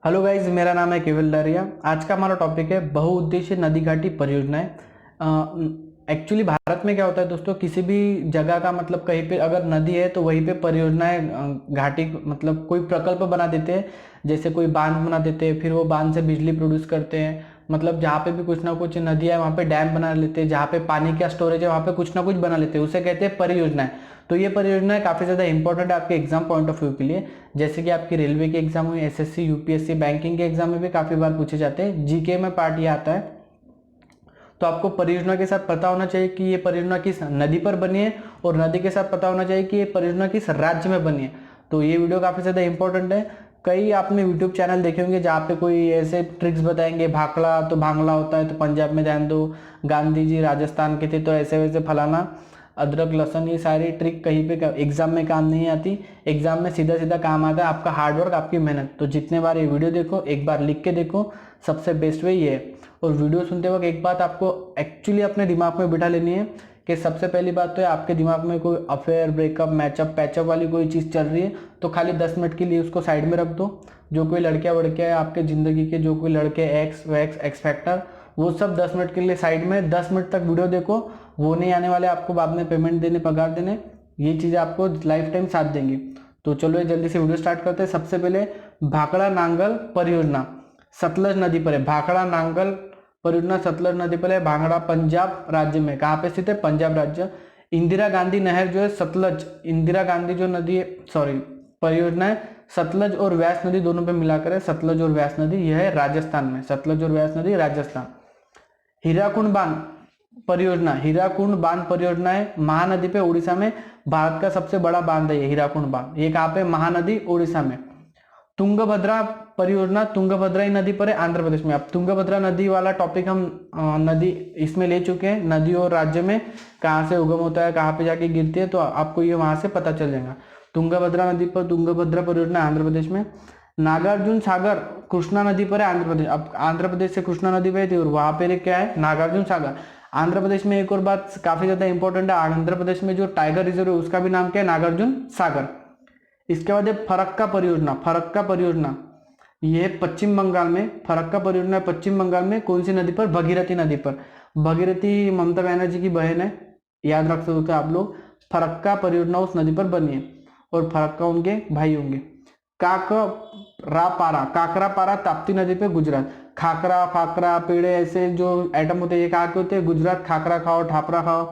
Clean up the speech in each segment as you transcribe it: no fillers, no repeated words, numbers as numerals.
Hello guys, मेरा नाम है केवल डरिया। आज का हमारा टॉपिक है बहुउद्देशीय नदी घाटी परियोजनाएं। एक्चुअली भारत में क्या होता है दोस्तों, किसी भी जगह का मतलब कहीं पे अगर नदी है तो वहीं पे परियोजनाएं घाटी मतलब कोई प्रकल्प बना देते हैं। जैसे कोई बांध बना देते हैं, फिर वो बांध से बिजली प्रोड्यूस करते हैं। मतलब जहाँ पे भी कुछ ना कुछ नदियाँ है वहाँ पे डैम बना लेते हैं, जहाँ पे पानी का स्टोरेज है वहाँ पे कुछ ना कुछ बना लेते हैं, उसे कहते हैं परियोजनाएं। तो ये परियोजनाएं काफ़ी ज़्यादा इंपॉर्टेंट है आपके एग्जाम पॉइंट ऑफ व्यू के लिए। जैसे कि आपकी रेलवे के एग्जाम हुई, एसएससी, यूपीएससी, बैंकिंग के एग्जाम में भी काफ़ी बार पूछे जाते हैं। जीके में पार्ट ये आता है। तो आपको परियोजना के साथ पता होना चाहिए कि ये परियोजना किस नदी पर बनी है, और नदी के साथ पता होना चाहिए कि ये परियोजना किस राज्य में बनी है। तो ये वीडियो काफ़ी ज़्यादा इंपॉर्टेंट है। कई आपने यूट्यूब चैनल देखे होंगे जहाँ पे कोई ऐसे ट्रिक्स बताएंगे, भाखड़ा तो भांगड़ा होता है तो पंजाब में ध्यान दो, गांधी जी राजस्थान के थे तो ऐसे वैसे फलाना, अदरक लहसुन, ये सारी ट्रिक कहीं पे एग्जाम में काम नहीं आती। एग्जाम में सीधा सीधा काम आता है आपका हार्डवर्क, आपकी मेहनत। तो जितने बार ये वीडियो देखो, एक बार लिख के देखो, सबसे बेस्ट वे ये है। और वीडियो सुनते वक्त एक बात आपको एक्चुअली अपने दिमाग में बिठा लेनी है कि सबसे पहली बात तो है, आपके दिमाग में कोई अफेयर, ब्रेकअप, मैचअप, पैचअप वाली कोई चीज़ चल रही है तो खाली 10 मिनट के लिए उसको साइड में रख दो। जो कोई लड़कियां वड़कियां है आपके ज़िंदगी के, जो कोई लड़के, एक्स वैक्स, एक्स फैक्टर, वो सब 10 मिनट के लिए साइड में, 10 मिनट तक वीडियो देखो। वो नहीं आने वाले आपको बाद में पेमेंट देने, पगार देने, ये चीज़ें आपको लाइफ टाइम साथ देंगी। तो चलो ये जल्दी से वीडियो स्टार्ट करते हैं। सबसे पहले भाखड़ा नांगल परियोजना सतलज नदी पर है। भाखड़ा नांगल परियोजना सतलज नदी पर है, भांगड़ा पंजाब राज्य में। कहाँ पे स्थित है? पंजाब राज्य। इंदिरा गांधी नहर जो है सतलज, इंदिरा गांधी जो नदी है, सॉरी, परियोजना है सतलज और व्यास नदी दोनों पे मिलाकर है। सतलज और व्यास नदी यह है राजस्थान में, सतलज और व्यास नदी राजस्थान। हीराकुंड बांध परियोजना, हीराकुंड बांध परियोजना है महानदी पे, उड़ीसा में। भारत का सबसे बड़ा बांध है ये हीराकुंड बांध। ये कहाँ पे? महानदी, उड़ीसा में। तुंगभद्रा परियोजना तुंगभद्रा ही नदी पर है, आंध्र प्रदेश में। अब तुंगभद्रा नदी वाला टॉपिक हम नदी इसमें ले चुके हैं, नदी और राज्य में कहाँ से उगम होता है, कहाँ पे जाके गिरती है, तो आपको ये वहां से पता चल जाएगा। तुंगभद्रा नदी पर तुंगभद्रा परियोजना आंध्र प्रदेश में। नागार्जुन सागर कृष्णा नदी पर है, आंध्र प्रदेश। अब आंध्र प्रदेश से कृष्णा नदी बहती है और वहां पर क्या है? नागार्जुन सागर। आंध्र प्रदेश में एक और बात काफी ज्यादा इंपॉर्टेंट है, आंध्र प्रदेश में जो टाइगर रिजर्व है उसका भी नाम क्या है? नागार्जुन सागर। इसके बाद है फरक्का परियोजना। फरक्का परियोजना ये पश्चिम बंगाल में, फरक्का परियोजना पश्चिम बंगाल में। कौन सी नदी पर? भगीरथी नदी पर। भगीरथी ममता बनर्जी की बहन है, याद रख सकते हो आप लोग। फरक्का परियोजना उस नदी पर बनी है और फरक्का उनके भाई होंगे। काकरापारा, काकरापारा ताप्ती नदी पे, गुजरात। खाकरा, फाकरा, पेड़े, ऐसे जो आइटम होते हैं ये कहाँ के होते हैं? गुजरात। खाकरा खाओ, ठापरा खाओ,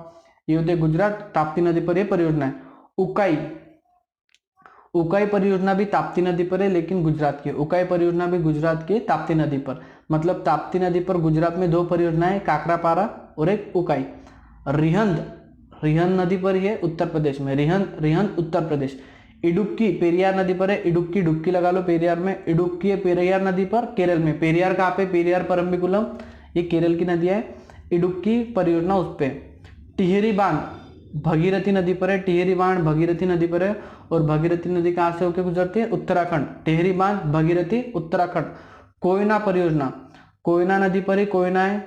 ये होते हैं गुजरात। ताप्ती नदी पर ये परियोजना है। उकाई, उकाई परियोजना भी ताप्ती नदी पर है लेकिन गुजरात की। उकाई परियोजना भी गुजरात की, ताप्ती नदी पर। मतलब ताप्ती नदी पर गुजरात में दो परियोजनाएं, काकरापारा और एक उकाई। रिहंद, रिहंद नदी पर ही है उत्तर प्रदेश में। रिहंद, रिहंद उत्तर प्रदेश। इडुक्की पेरियार नदी पर है। इडुक्की, डुक्की लगा लो पेरियार में। इडुक्की है पेरियार नदी पर, केरल में। पेरियार कहाँ पे? पेरियार परम्बिकुलम, ये केरल की नदी है। इडुक्की परियोजना उस पे। टिहरी बांध भगीरथी नदी पर है। टिहरी बांध भगीरथी नदी पर है और भगीरथी नदी कहाँ से होकर गुजरती है? उत्तराखंड। टिहरी बांध भगीरथी, उत्तराखंड। कोयना परियोजना कोयना नदी पर ही, कोयना है।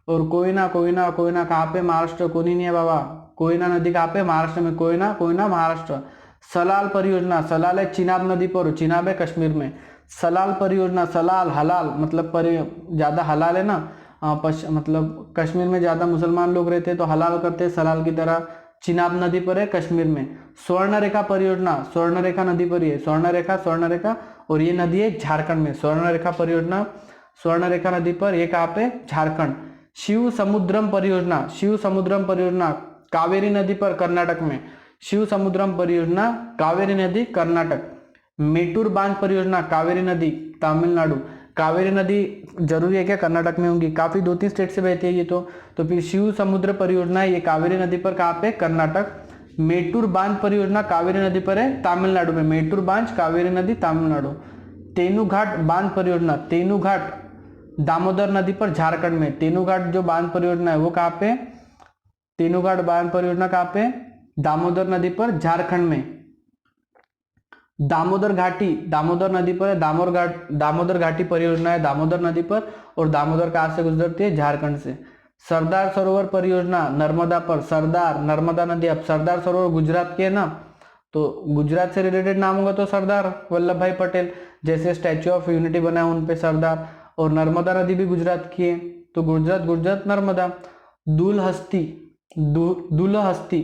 और कोयना, कोयना, कोयना कहाँ पे? महाराष्ट्र। कोनी नहीं है बाबा। कोयना नदी कहाँ पे? महाराष्ट्र में। कोयना, कोयना महाराष्ट्र। सलाल परियोजना, सलाल है चिनाब नदी पर, चिनाब है कश्मीर में। सलाल परियोजना, सलाल, हलाल मतलब ज्यादा हलाल है ना, मतलब कश्मीर में ज्यादा मुसलमान लोग रहते हैं तो हलाल करते हैं सलाल की तरह। चिनाब नदी पर है कश्मीर में। स्वर्ण रेखा परियोजना, स्वर्ण रेखा नदी पर ही है। स्वर्ण रेखा, स्वर्ण रेखा, और ये नदी है झारखंड में। स्वर्ण रेखा परियोजना स्वर्ण रेखा नदी पर, ये कहाँ पे? झारखंड। शिव समुद्रम परियोजना, शिव समुद्रम परियोजना कावेरी नदी पर, कर्नाटक में। शिव समुद्रम परियोजना कावेरी नदी, कर्नाटक। मेटूर बांध परियोजना कावेरी नदी, तमिलनाडु। कावेरी नदी जरूरी है क्या कर्नाटक में होंगी? काफी 2-3 स्टेट से बहती है ये तो फिर शिव समुद्र परियोजना है ये कावेरी नदी पर, कहाँ पे? कर्नाटक। मेटूर बांध परियोजना कावेरी नदी पर है, तमिलनाडु में। मेटूर बांध, कावेरी नदी, तमिलनाडु। तेनुघाट बांध परियोजना, तेनुघाट दामोदर नदी पर, झारखंड में। तेनुघाट जो बांध परियोजना है वो कहाँ पे? तेनुघाट बांध परियोजना कहाँ पे? दामोदर नदी पर, झारखंड में। दामोदर घाटी दामोदर नदी पर है, दामोदर घाटी परियोजना है दामोदर नदी पर, और दामोदर कहाँ से गुजरती है? झारखंड से। सरदार सरोवर परियोजना नर्मदा पर, सरदार, नर्मदा नदी। अब सरदार सरोवर गुजरात के है ना, तो गुजरात से रिलेटेड नाम होगा तो सरदार वल्लभ भाई पटेल। जैसे स्टैच्यू ऑफ यूनिटी बना है उन पे सरदार। और नर्मदा नदी भी गुजरात की है, तो गुजरात नर्मदा। दुलहस्ती दुलहस्ती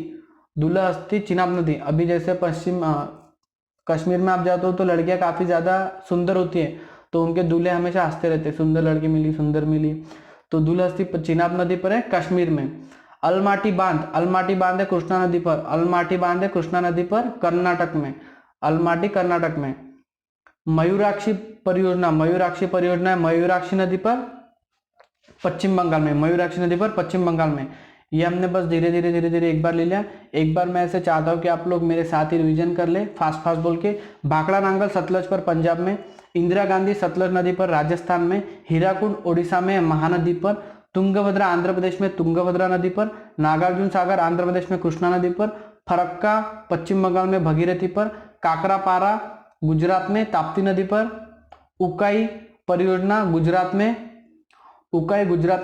दुलहस्ती चिनाब नदी। अभी जैसे पश्चिम कश्मीर में आप जाते हो तो लड़कियां काफी ज्यादा सुंदर होती है, तो उनके दूल्हे हमेशा हंसते रहते, सुंदर लड़की मिली, सुंदर मिली। तो दुलहस्ती चिनाब नदी पर है कश्मीर में। अलमाटी बांध है कृष्णा नदी पर। अलमाटी बांध है कृष्णा नदी पर कर्नाटक में। अलमाटी कर्नाटक में। मयूराक्षी परियोजना है मयूराक्षी नदी पर पश्चिम बंगाल में। मयूराक्षी नदी पर पश्चिम बंगाल में। ये हमने बस धीरे धीरे एक बार ले लिया। एक बार मैं ऐसे चाहता हूँ कि आप लोग मेरे साथ ही रिवीजन कर ले फास्ट बोल के। भाखड़ा नांगल सतलज पर पंजाब में। इंदिरा गांधी सतलज नदी पर राजस्थान में। हीराकुंड ओडिशा में महानदी पर। तुंगभद्रा आंध्र प्रदेश में तुंगभद्रा नदी पर। नागार्जुन सागर आंध्र प्रदेश में कृष्णा नदी पर। फरक्का पश्चिम बंगाल में भगीरथी पर। काकरापारा गुजरात में ताप्ती नदी पर। उकाई परियोजना गुजरात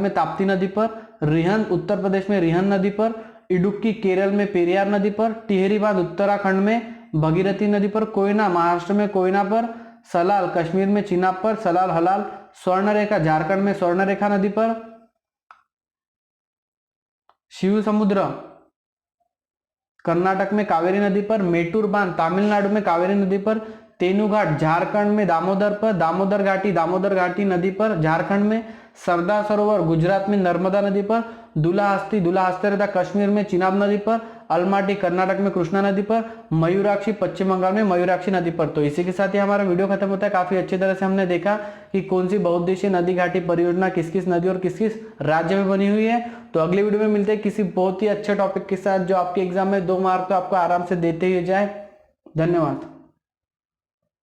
में ताप्ती नदी पर। रिहन उत्तर प्रदेश में रिहन नदी पर। इडुक्की केरल में पेरियार नदी पर। टिहरी बांध उत्तराखंड में भगीरथी नदी पर। कोयना महाराष्ट्र में कोयना पर। सलाल कश्मीर में चिनाब पर। सलाल हलाल। स्वर्णरेखा झारखंड में स्वर्णरेखा नदी पर। शिव समुद्र कर्नाटक में कावेरी नदी पर। मेटूर बांध तमिलनाडु में कावेरी नदी पर। तेनुघाट झारखंड में दामोदर पर। दामोदर घाटी नदी पर झारखंड में। सरदार सरोवर गुजरात में नर्मदा नदी पर। दुलाहस्ती रहता कश्मीर में चिनाब नदी पर। अलमाटी कर्नाटक में कृष्णा नदी पर। मयूराक्षी पश्चिम बंगाल में मयूराक्षी नदी पर। तो इसी के साथ ही हमारा वीडियो खत्म होता है। काफी अच्छी तरह से हमने देखा कि कौन सी बहुउद्देशीय नदी घाटी परियोजना किस किस नदी और किस किस राज्य में बनी हुई है। तो अगले वीडियो में मिलते हैं किसी बहुत ही अच्छे टॉपिक के साथ जो आपके एग्जाम में 2 मार्क तो आपको आराम से देते ही जाए। धन्यवाद।